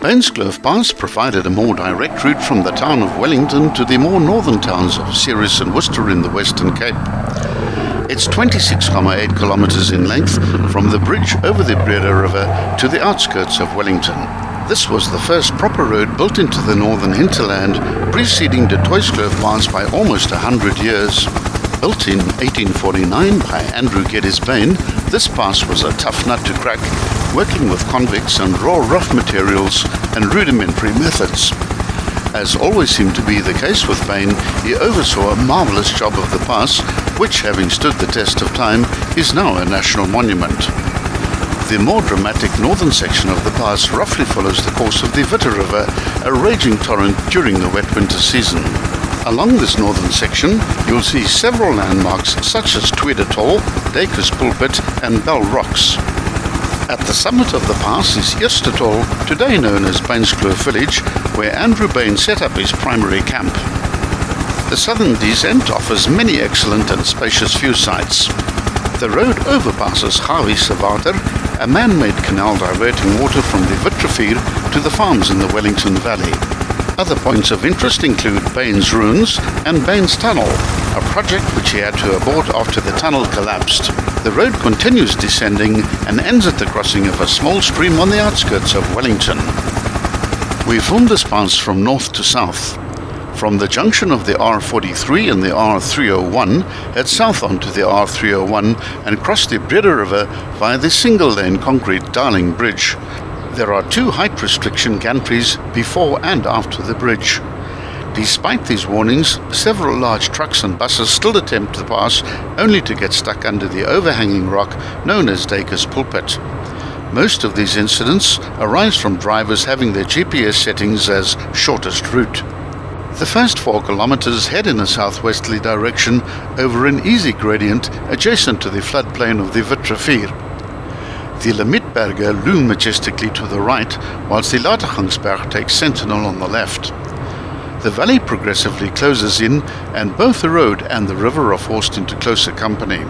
Bain's Kloof Pass provided a more direct route from the town of Wellington to the more northern towns of Ceres and Worcester in the Western Cape. It's 26.8 kilometres in length from the bridge over the Breda River to the outskirts of Wellington. This was the first proper road built into the northern hinterland, preceding the Kloof Pass by almost 100 years. Built in 1849 by Andrew Geddes Bain, this pass was a tough nut to crack, working with convicts and raw rough materials and rudimentary methods. As always seemed to be the case with Bain, he oversaw a marvellous job of the pass, which, having stood the test of time, is now a national monument. The more dramatic northern section of the pass roughly follows the course of the Witte River, a raging torrent during the wet winter season. Along this northern section, you'll see several landmarks such as Tweed Atoll, Dacre's Pulpit and Bell Rocks. At the summit of the pass is Eerste Atoll, today known as Bain's Kloof Village, where Andrew Bain set up his primary camp. The southern descent offers many excellent and spacious view sites. The road overpasses Hawiese Water, a man-made canal diverting water from the Witte Rivier to the farms in the Wellington Valley. Other points of interest include Bain's Ruins and Bain's Tunnel, a project which he had to abort after the tunnel collapsed. The road continues descending and ends at the crossing of a small stream on the outskirts of Wellington. We filmed this pass from north to south. From the junction of the R43 and the R301, head south onto the R301 and cross the Breda River via the single-lane concrete Darling Bridge. There are two height restriction gantries before and after the bridge. Despite these warnings, several large trucks and buses still attempt the pass, only to get stuck under the overhanging rock known as Dacre's Pulpit. Most of these incidents arise from drivers having their GPS settings as shortest route. The first 4 kilometres head in a southwesterly direction over an easy gradient adjacent to the floodplain of the Witte Rivier. The Limmitberge loom majestically to the right, whilst the Latergangsberg takes sentinel on the left. The valley progressively closes in, and both the road and the river are forced into closer company.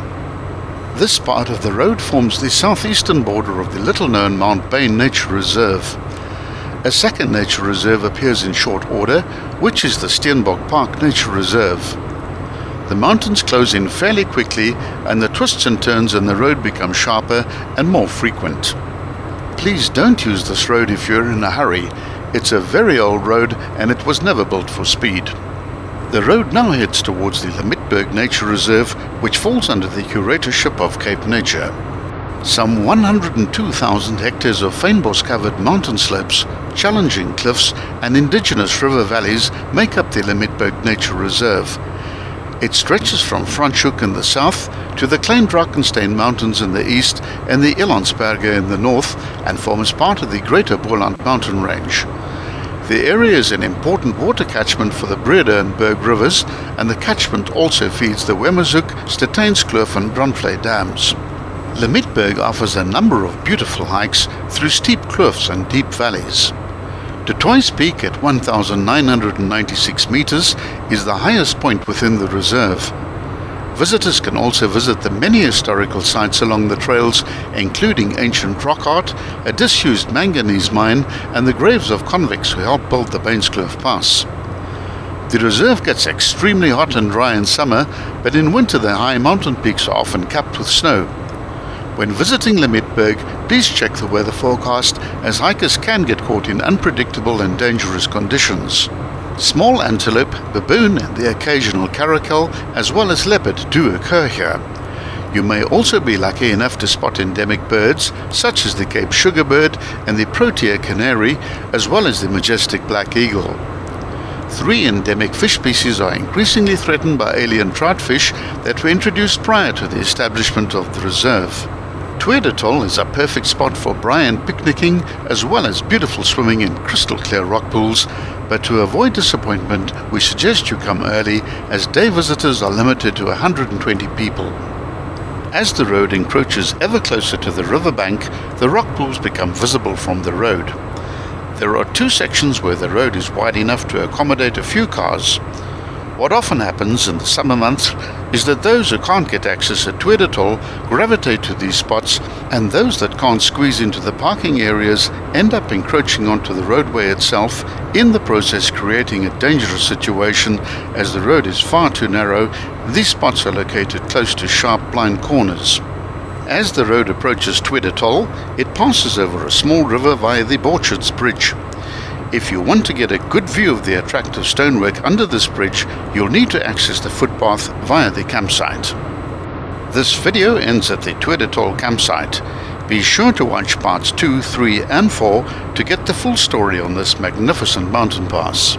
This part of the road forms the southeastern border of the little-known Mount Bain Nature Reserve. A second nature reserve appears in short order, which is the Steenbok Park Nature Reserve. The mountains close in fairly quickly, and the twists and turns in the road become sharper and more frequent. Please don't use this road if you're in a hurry. It's a very old road and it was never built for speed. The road now heads towards the Limmitberg Nature Reserve, which falls under the curatorship of Cape Nature. Some 102,000 hectares of fynbos-covered mountain slopes, challenging cliffs and indigenous river valleys make up the Limmitberg Nature Reserve. It stretches from Franschhoek in the south to the Klein Drakenstein Mountains in the east and the Elandsberge in the north, and forms part of the Greater Boland mountain range. The area is an important water catchment for the Breda and Berg rivers, and the catchment also feeds the Wemmerzoek, Steynskloof and Brandvlei dams. Limmitberg offers a number of beautiful hikes through steep cliffs and deep valleys. De Toys Peak at 1,996 meters is the highest point within the reserve. Visitors can also visit the many historical sites along the trails, including ancient rock art, a disused manganese mine, and the graves of convicts who helped build the Bain's Kloof Pass. The reserve gets extremely hot and dry in summer, but in winter the high mountain peaks are often capped with snow. When visiting Limmitberg, please check the weather forecast, as hikers can get caught in unpredictable and dangerous conditions. Small antelope, baboon and the occasional caracal, as well as leopard, do occur here. You may also be lucky enough to spot endemic birds, such as the Cape Sugarbird and the Protea canary, as well as the majestic black eagle. 3 endemic fish species are increasingly threatened by alien troutfish that were introduced prior to the establishment of the reserve. Tweed Atoll is a perfect spot for braai and picnicking, as well as beautiful swimming in crystal clear rock pools, but to avoid disappointment, we suggest you come early, as day visitors are limited to 120 people. As the road encroaches ever closer to the riverbank, the rock pools become visible from the road. There are 2 sections where the road is wide enough to accommodate a few cars. What often happens in the summer months is that those who can't get access at Tweed Atoll gravitate to these spots, and those that can't squeeze into the parking areas end up encroaching onto the roadway itself, in the process creating a dangerous situation as the road is far too narrow. These spots are located close to sharp blind corners. As the road approaches Tweed Atoll, it passes over a small river via the Borchards Bridge. If you want to get a good view of the attractive stonework under this bridge, you'll need to access the footpath via the campsite. This video ends at the Tweed Atoll campsite. Be sure to watch parts 2, 3 and 4 to get the full story on this magnificent mountain pass.